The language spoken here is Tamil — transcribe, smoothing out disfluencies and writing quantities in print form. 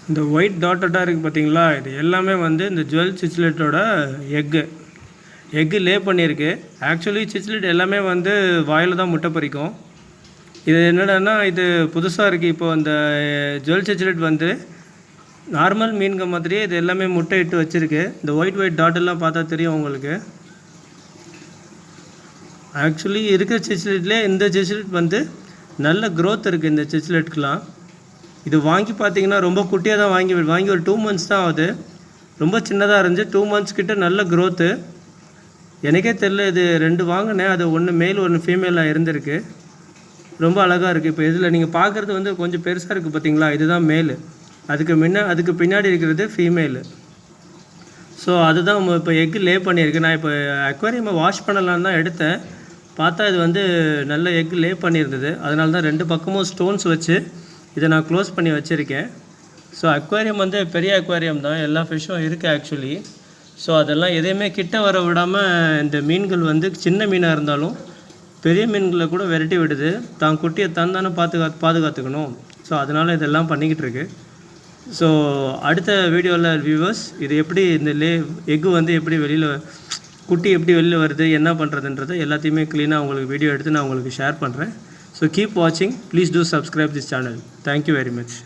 இந்த ஒயிட் டாட்டடாக இருக்குது பார்த்தீங்களா, இது எல்லாமே வந்து இந்த ஜுவல் சிச்லெட்டோட எக்கு லே பண்ணியிருக்கு. ஆக்சுவலி சிச்லெட் எல்லாமே வந்து வாயில் தான் முட்டை பறிக்கும். இது என்னடான்னா இது புதுசாக இருக்குது. இப்போ அந்த ஜுவல் சிச்லெட் வந்து நார்மல் மீன்க மாதிரியே இது எல்லாமே முட்டை இட்டு வச்சுருக்கு. இந்த ஒயிட் டாட்டெல்லாம் பார்த்தா தெரியும் உங்களுக்கு. ஆக்சுவலி இருக்கிற சிச்லெட்லேயே இந்த சிச்லெட் வந்து நல்ல க்ரோத் இருக்குது இந்த சிச்லெட்டுக்கெலாம். இது வாங்கி பார்த்தீங்கன்னா ரொம்ப குட்டியாக தான் வாங்கி ஒரு 2 months தான் ஆகுது. ரொம்ப சின்னதாக இருந்துச்சு. 2 months கிட்ட நல்ல க்ரோத்து. எனக்கே தெரில, இது 2 வாங்கினேன். அது ஒன்று மேல் ஒன்று ஃபீமேலாக இருந்திருக்கு. ரொம்ப அழகாக இருக்குது. இப்போ இதில் நீங்கள் பார்க்குறது வந்து கொஞ்சம் பெருசாக இருக்குது பார்த்தீங்களா, இதுதான் மேலு. அதுக்கு பின்னாடி இருக்கிறது ஃபீமேலு. ஸோ அதுதான் இப்போ எக்கு லே பண்ணியிருக்கு. நான் இப்போ அக்வாரியமை வாஷ் பண்ணலான்னு தான் எடுத்தேன். பார்த்தா இது வந்து நல்ல எக்கு லே பண்ணியிருந்தது. அதனால தான் 2 பக்கமும் ஸ்டோன்ஸ் வச்சு இதை நான் க்ளோஸ் பண்ணி வச்சுருக்கேன். ஸோ அக்வாரியம் வந்து பெரிய அக்வாரியம் தான், எல்லா ஃபிஷ்ஷும் இருக்குது ஆக்சுவலி. ஸோ அதெல்லாம் எதையுமே கிட்ட வர விடாமல் இந்த மீன்கள் வந்து சின்ன மீனாக இருந்தாலும் பெரிய மீன்களை கூட விரட்டி விடுது. தான் குட்டியை தானே பாதுகாத்துக்கணும். ஸோ அதனால் இதெல்லாம் பண்ணிக்கிட்டு இருக்கு. ஸோ அடுத்த வீடியோவில் வியூவர்ஸ் இது எப்படி இந்த எக்கு வந்து எப்படி குட்டி எப்படி வெளியில் வருது, என்ன பண்ணுறதுன்றதை எல்லாத்தையுமே க்ளீனாக உங்களுக்கு வீடியோ எடுத்து நான் உங்களுக்கு ஷேர் பண்ணுறேன். ஸோ கீப் வாட்சிங். Please do subscribe this channel. Thank you very much.